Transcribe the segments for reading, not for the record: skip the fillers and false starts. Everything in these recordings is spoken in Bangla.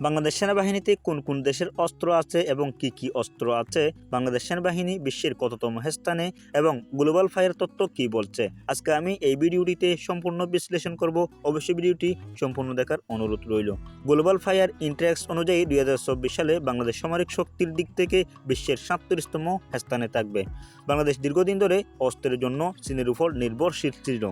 বাংলাদেশ সেনাবাহিনীতে কোন কোন দেশের অস্ত্র আছে এবং কি কি অস্ত্র আছে, বাংলাদেশ সেনাবাহিনী বিশ্বের কততম স্থানে এবং গ্লোবাল ফায়ার তত্ত্ব কি বলছে, আজকে আমি এই ভিডিওটিতে সম্পূর্ণ বিশ্লেষণ করব। অবশ্যই ভিডিওটি সম্পূর্ণ দেখার অনুরোধ রইল। গ্লোবাল ফায়ার ইন্ডেক্স অনুযায়ী 2024 সালে বাংলাদেশ সামরিক শক্তির দিক থেকে বিশ্বের 37তম স্থানে থাকবে। বাংলাদেশ দীর্ঘদিন ধরে অস্ত্রের জন্য চীনের উপর নির্ভরশীল ছিল,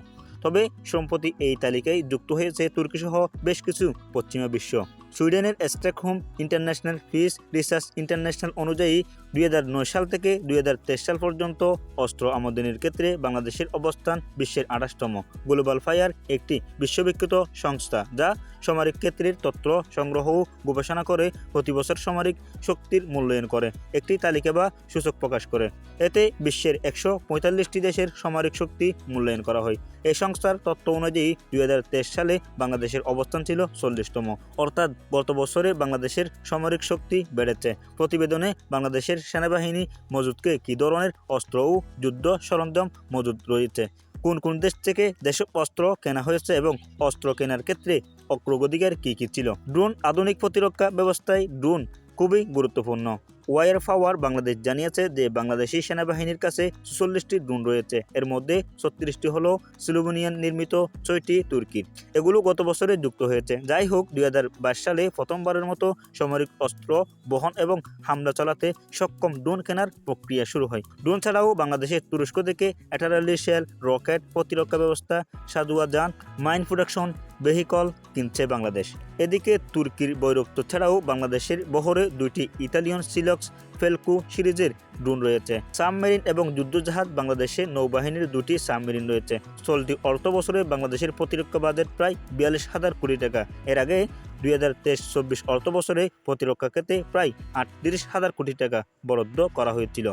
তবে সম্প্রতি এই তালিকায় যুক্ত হয়েছে তুর্কি সহ বেশ কিছু পশ্চিমা বিশ্ব। সুইডেনের Stockholm international piece research international অনুযায়ী 2009 সাল থেকে 2023 সাল পর্যন্ত অস্ত্র আমদানির ক্ষেত্রে বাংলাদেশের অবস্থান বিশ্বের 28তম। গ্লোবাল ফায়ার একটি বিশ্ববিখ্যাত সংস্থা যা সামরিক ক্ষেত্রের তথ্য সংগ্রহ ও গবেষণা করে প্রতি বছর সামরিক শক্তির মূল্যায়ন করে একটি তালিকা বা সূচক প্রকাশ করে। এতে বিশ্বের 145টি দেশের সামরিক শক্তি মূল্যায়ন করা হয়। এই সংস্থার তথ্য অনুযায়ী 2023 সালে বাংলাদেশের অবস্থান ছিল 40তম, অর্থাৎ গত বছরে বাংলাদেশের সামরিক শক্তি বেড়েছে। প্রতিবেদনে বাংলাদেশের সেনাবাহিনী মজুদকে কী ধরনের অস্ত্র ও যুদ্ধ সরঞ্জাম মজুদ রয়েছে, কোন কোন দেশ থেকে দেশীয় অস্ত্র কেনা হয়েছে এবং অস্ত্র কেনার ক্ষেত্রে অগ্রগতিকার কী কী ছিল। ড্রোন। আধুনিক প্রতিরক্ষা ব্যবস্থায় ড্রোন খুবই গুরুত্বপূর্ণ। ওয়ার পাওয়ার বাংলাদেশ জানিয়েছে যে বাংলাদেশি সেনাবাহিনীর কাছে 44টি ড্রোন রয়েছে, এর মধ্যে 36টি হলো স্লোভেনিয়ান নির্মিত, 6টি তুর্কির। এগুলো গত বছরে যুক্ত হয়েছে। যাই হোক, 2022 সালে প্রথমবারের মতো সামরিক অস্ত্র বহন এবং হামলা চালাতে সক্ষম ড্রোন কেনার প্রক্রিয়া শুরু হয়। ড্রোন ছাড়াও বাংলাদেশের তুরস্ক থেকে অ্যাটারালি শেল, রকেট, প্রতিরক্ষা ব্যবস্থা, সাজুয়া যান, মাইন প্রোডাকশন ভেহিকল কিনছে বাংলাদেশ। এদিকে তুর্কির বৈরক্ত ছাড়াও বাংলাদেশের বহরে 2টি ইতালিয়ান সিলক্স ফেলকো সিরিজের ড্রোন রয়েছে। সাবমেরিন এবং যুদ্ধজাহাজ। বাংলাদেশের নৌবাহিনীর 2টি সাবমেরিন রয়েছে। চলতি অর্থ বছরে বাংলাদেশের প্রতিরক্ষা বাজেট প্রায় 42,000 কোটি টাকা। এর আগে 2023-24 অর্থ বছরে প্রতিরক্ষা ক্ষেত্রে প্রায় 38,000 কোটি টাকা বরাদ্দ করা হয়েছিল,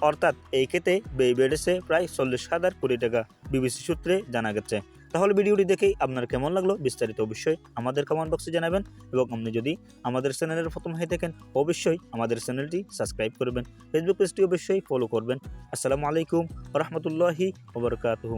অর্থাৎ এই ক্ষেত্রে ব্যয় বেড়েছে প্রায় 40,000 কোটি টাকা, বিবিসি সূত্রে জানা গেছে। তাহলে ভিডিওটি দেখেই আপনার কেমন লাগলো বিস্তারিত অবশ্যই আমাদের কমেন্ট বক্সে জানাবেন, এবং আপনি যদি আমাদের চ্যানেলের প্রথম হয়ে থাকেন অবশ্যই আমাদের চ্যানেলটি সাবস্ক্রাইব করবেন, ফেসবুক পেজটি অবশ্যই ফলো করবেন। আসসালামু আলাইকুম ওয়া রাহমাতুল্লাহি ওয়া বারাকাতুহু।